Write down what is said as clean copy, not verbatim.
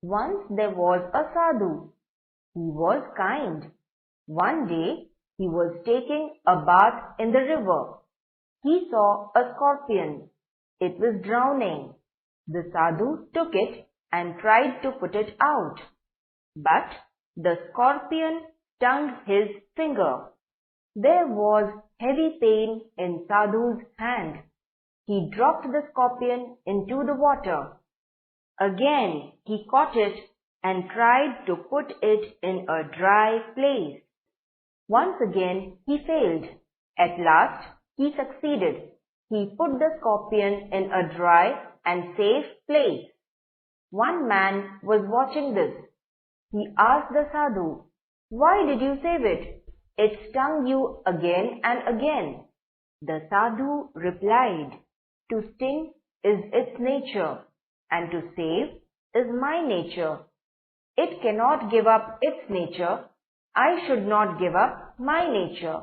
Once there was a Sadhu. He was kind. One day, he was taking a bath in the river. He saw a scorpion. It was drowning. The Sadhu took it and tried to put it out. But the scorpion stung his finger. There was heavy pain in Sadhu's hand. He dropped the scorpion into the water. Again he caught it and tried to put it in a dry place. Once again he failed. At last he succeeded. He put the scorpion in a dry and safe place. One man was watching this. He asked the Sadhu, "Why did you save it? It stung you again and again." The Sadhu replied, "To sting is its nature, and to save is my nature. It cannot give up its nature. I should not give up my nature."